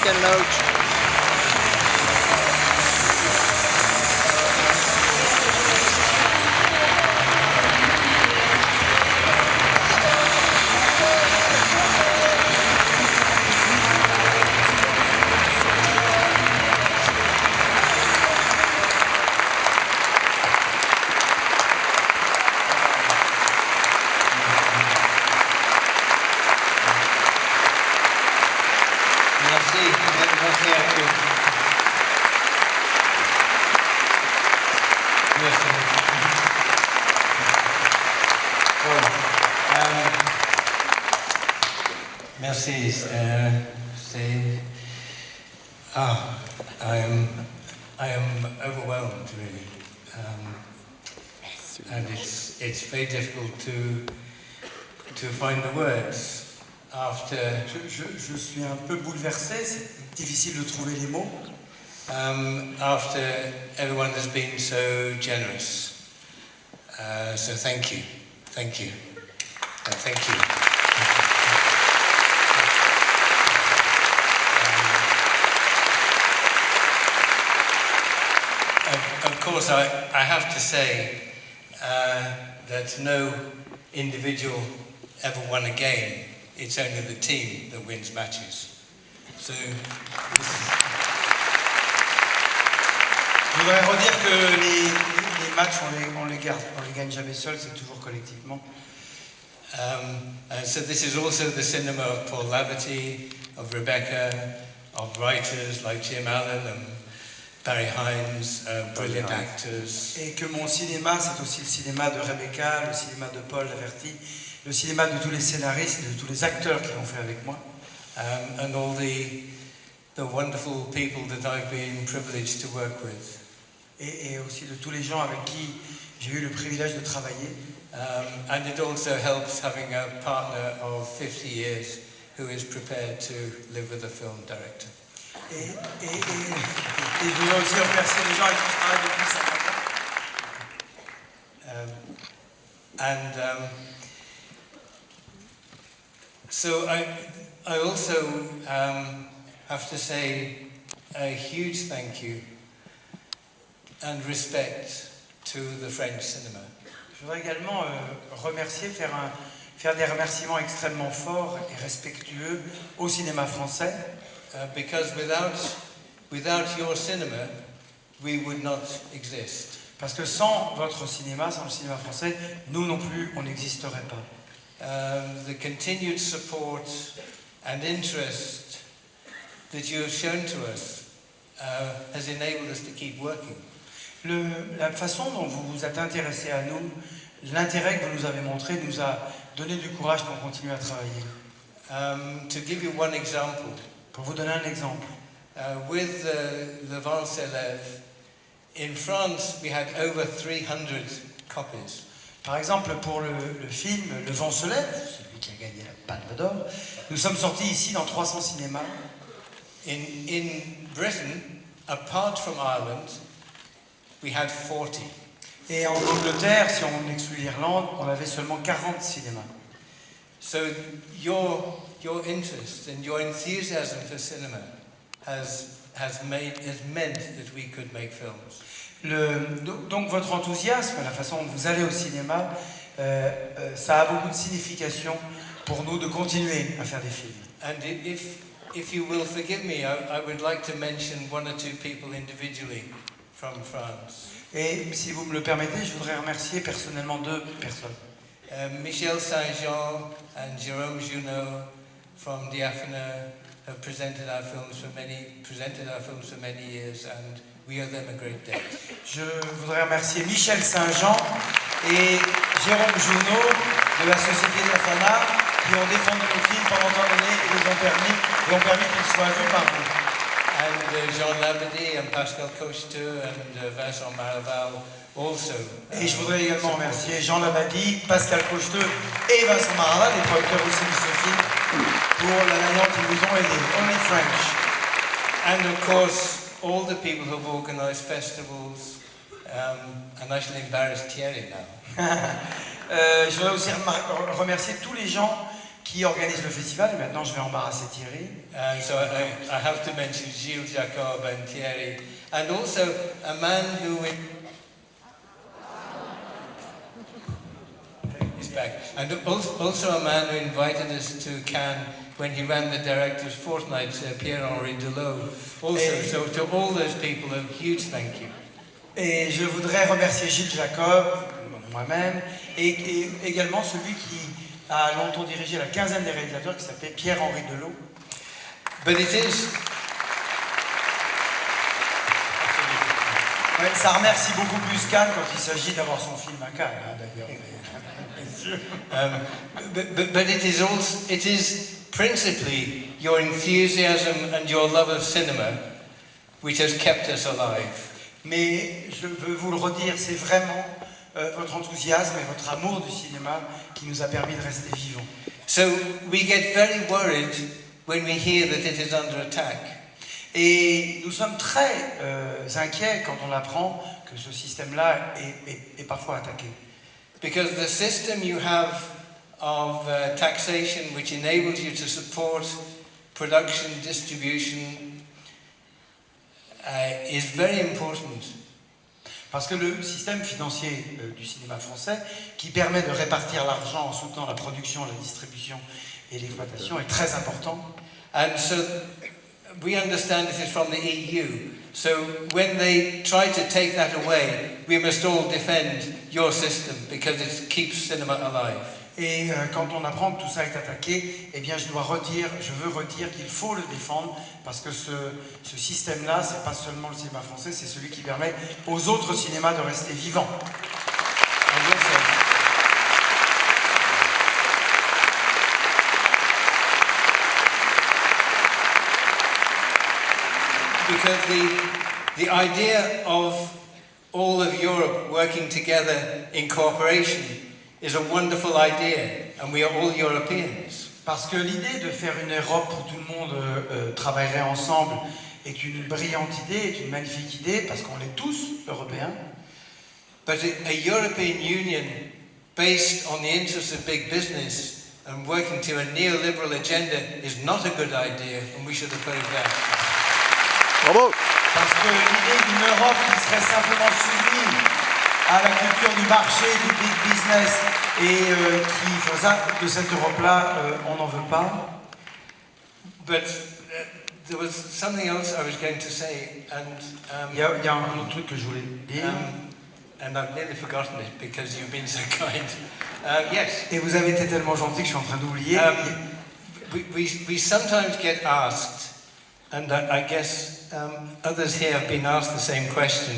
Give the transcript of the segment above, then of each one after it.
Ken Loach. Merci. I am overwhelmed, really, and it's very difficult to find the words after. Je suis un peu bouleversé. C'est difficile de trouver les mots. After everyone has been so generous, so thank you, thank you. Of course, I have to say that no individual ever won a game. It's only the team that wins matches. So. Je voudrais redire que les matchs, on les gagne jamais seuls, c'est toujours collectivement. And so this is also the cinema of Paul Laverty, of Rebecca, of writers like Jim Allen and Barry Hines, brilliant actors. Et que mon cinéma, c'est aussi le cinéma de Rebecca, le cinéma de Paul Laverty, le cinéma de tous les scénaristes, de tous les acteurs qui l'ont fait avec moi. And all the wonderful people that I've been privileged to work with. Et aussi de tous les gens avec qui j'ai eu le privilège de travailler. And it also helps having a partner of 50 years who is prepared to live with a film director. Et je voudrais aussi remercier les gens avec qui je travaille depuis 50 ans. So I also have to say a huge thank you and respect to the French cinema. Je voudrais également remercier, faire des remerciements extrêmement forts et respectueux au cinéma français. Because without your cinema, we would not exist. Parce que sans votre cinéma, sans le cinéma français, nous non plus, on n'existerait pas. The continued support and interest that you have shown to us has enabled us to keep working. La façon dont vous vous êtes intéressé à nous, l'intérêt que vous nous avez montré nous a donné du courage pour continuer à travailler. To give you one example. Pour vous donner un exemple. With Le Vent se lève, in France we had over 300 copies. Par exemple, pour le film Le Vent se lève, celui qui a gagné la Palme d'Or, nous sommes sortis ici dans 300 cinémas. In Britain, apart from Ireland, we had 40. Et en Angleterre, si on exclut l'Irlande, on avait seulement 40 cinémas. So your interest and your enthusiasm for cinema has meant that we could make films. Donc votre enthousiasme, la façon dont vous allez au cinéma, ça a beaucoup de signification pour nous de continuer à faire des films. And if you will forgive me, I would like to mention one or two people individually from France. Et si vous me le permettez, je voudrais remercier personnellement 2 personnes. Michel Saint-Jean and Jérôme Junot from Diaphana have presented our films for many years, and we owe them a great debt. Je voudrais remercier Michel Saint-Jean et Jérôme Junot de la Société Diaphana qui ont défendu nos films pendant tant d'années et ont permis qu'ils soient vus par vous. And Jean Labadie and Pascal Cocheteau and Vincent Maraval also. Et je voudrais également remercier Jean Labadie, Pascal Cocheteau et Vincent Maraval, les producteurs aussi de ce film, pour la manière dont ils nous ont aidés. Only French. And of course, all the people who have organized festivals, and I shall embarrass Thierry now. Je voudrais aussi remercier tous les gens qui organise le festival. Et maintenant, je vais embarrasser Thierry. So I have to mention Gilles Jacob and Thierry, and also a man who is back, and also a man who invited us to Cannes when he ran the director's fortnight, Pierre-Henri Delot. Also, so to all those people, a huge thank you. Et je voudrais remercier Gilles Jacob, moi-même, et également celui qui a longtemps dirigé la quinzaine des réalisateurs, qui s'appelait Pierre-Henri Delot. But it is. Ouais, ça remercie beaucoup plus Cannes quand il s'agit d'avoir son film à Cannes, hein, d'ailleurs. But it is also, it is principally your enthusiasm and your love of cinema which has kept us alive. Mais je veux vous le redire, c'est vraiment votre enthousiasme et votre amour du cinéma qui nous a permis de rester vivants. So we get very worried when we hear that it is under attack. Et nous sommes très inquiets quand on apprend que ce système-là est parfois attaqué. Because the system you have of taxation which enables you to support production, distribution is very important. Parce que le système financier du cinéma français, qui permet de répartir l'argent en soutenant la production, la distribution et l'exploitation, est très important. And so we understand this is from the EU. So when they try to take that away, we must all defend your system because it keeps cinema alive. Et quand on apprend que tout ça est attaqué, eh bien je veux redire qu'il faut le défendre parce que ce système-là, c'est pas seulement le cinéma français, c'est celui qui permet aux autres cinémas de rester vivants. Because the idea of all of Europe working together in cooperation is a wonderful idea, and we are all Europeans. Parce que l'idée de faire une Europe où tout le monde travaillerait ensemble est une brillante idée, est une magnifique idée, parce qu'on est tous européens. But a European Union based on the interests of big business and working to a neoliberal agenda is not a good idea, and we should oppose that. Bravo! Parce que l'idée d'une Europe qui serait simplement soumise à la culture du marché, du big business, et qui faisait de cette Europe-là, on n'en veut pas. But there was something else I was going to say, and Il y a un autre truc que je voulais dire. And I've nearly forgotten it because you've been so kind. Yes. Et vous avez été tellement gentil que je suis en train d'oublier. We sometimes get asked, and I guess others here have been asked the same question.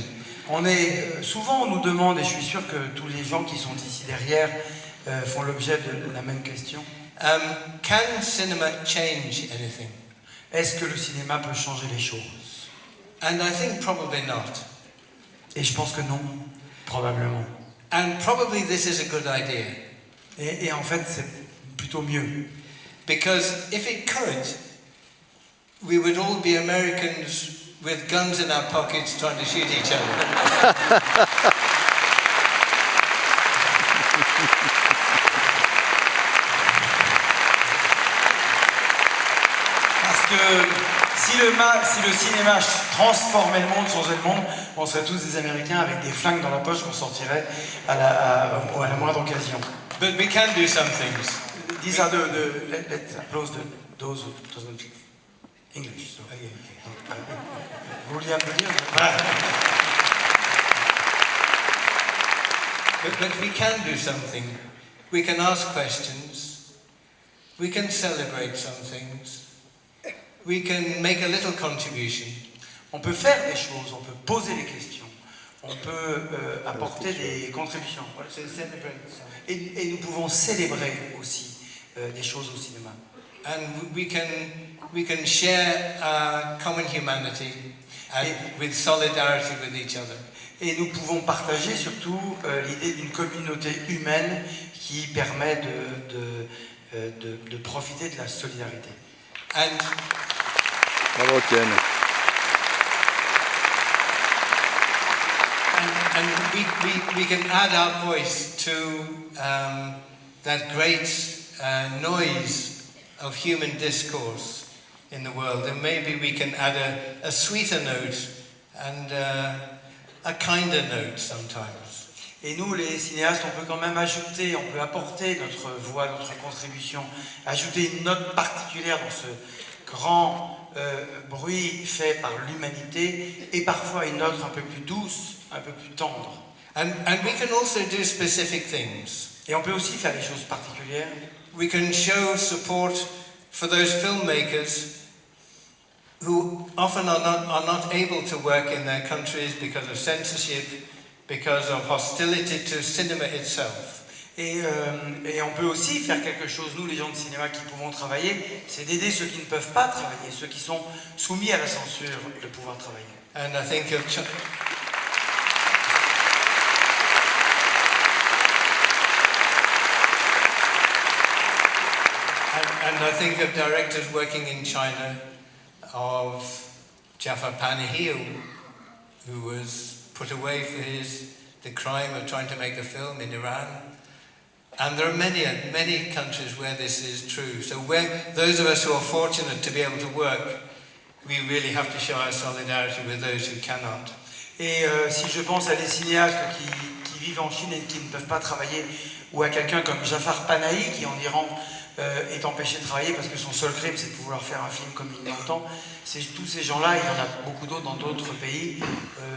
Souvent on nous demande, et je suis sûr que tous les gens qui sont ici derrière font l'objet de la même question. Can cinema change anything? Est-ce que le cinéma peut changer les choses? And I think probably not. Et je pense que non, probablement. And probably this is a good idea. Et en fait, c'est plutôt mieux. Because if it could, we would all be Americans with guns in our pockets trying to shoot each other. Parce que si le cinéma transformait le monde, changeait le monde, on serait tous des Américains avec des flingues dans la poche qu'on sortirait à la moindre occasion. But we can do some things. These are let's applause those who doesn't speak English. So. Vous vouliez applaudir? But we can do something. We can ask questions. We can celebrate some things. We can make a little contribution. On peut faire des choses, on peut poser des questions, on peut apporter des contributions. Et nous pouvons célébrer aussi des choses au cinéma. And we can share our common humanity and with solidarity with each other. Et nous pouvons partager surtout l'idée d'une communauté humaine qui permet de profiter de la solidarité. Bravo, Étienne. And we can add our voice to that great noise of human discourse in the world, and maybe we can add a sweeter note and a kinder note sometimes. Et nous, les cinéastes, on peut quand même ajouter, on peut apporter notre voix, notre contribution, ajouter une note particulière dans ce grand bruit fait par l'humanité, et parfois une note un peu plus douce, un peu plus tendre. And we can also do specific things. Et on peut aussi faire des choses particulières. We can show support for those filmmakers who often are not able to work in their countries because of censorship, because of hostility to cinema itself. Et on peut aussi faire quelque chose, nous les gens de cinéma qui pouvons travailler, c'est d'aider ceux qui ne peuvent pas travailler, ceux qui sont soumis à la censure, de pouvoir travailler. And I think of And I think of directors working in China, of Jafar Panahi, who was put away for the crime of trying to make a film in Iran. And there are many countries where this is true. So those of us who are fortunate to be able to work, we really have to show our solidarity with those who cannot. Et si je pense à des cinéastes qui vivent en Chine et qui ne peuvent pas travailler, ou à quelqu'un comme Jafar Panahi qui en Iran est empêché de travailler parce que son seul crime c'est de pouvoir faire un film comme il l'entend, tous ces gens-là, il y en a beaucoup d'autres dans d'autres pays.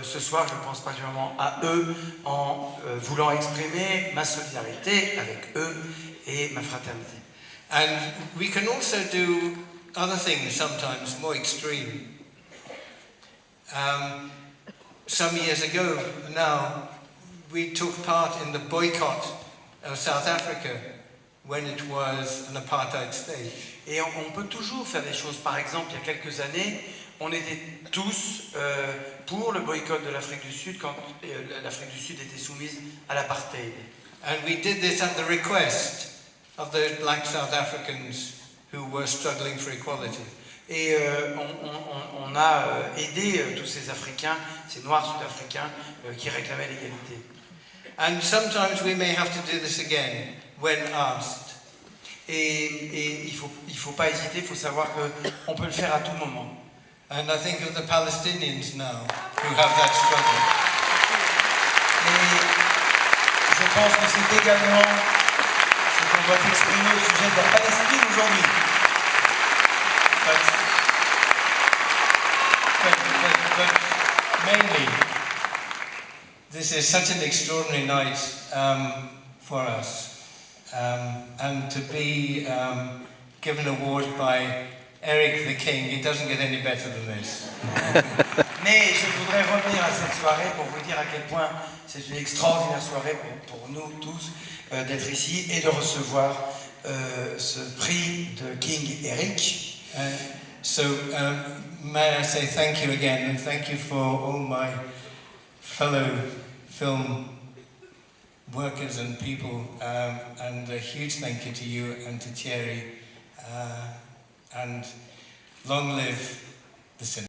Ce soir, je pense particulièrement à eux en voulant exprimer ma solidarité avec eux et ma fraternité. And we can also do other things sometimes more extreme. Some years ago now, we took part in the boycott of South Africa when it was an apartheid state. Et on peut toujours faire des choses. Par exemple, il y a quelques années, on était tous pour le boycott de l'Afrique du Sud quand l'Afrique du Sud était soumise à l'apartheid. And we did this at the request of those black South Africans who were struggling for equality. Et on a aidé tous ces Africains, ces Noirs sud-africains qui réclamaient l'égalité. And sometimes we may have to do this again when asked. Et il faut pas hésiter, il faut savoir qu'on peut le faire à tout moment. And I think of the Palestinians now who have that struggle. Et je pense que c'est également ce qu'on doit exprimer au sujet de la Palestine aujourd'hui. But mainly, this is such an extraordinary night for us. And to be given an award by Eric the King, it doesn't get any better than this. Mais je voudrais revenir à cette soirée pour vous dire à quel point c'est une extraordinaire soirée pour nous tous d'être ici et de recevoir ce prix de King Eric. So may I say thank you again, and thank you for all my fellow film workers and people, and a huge thank you to you and to Thierry, and long live the cinema.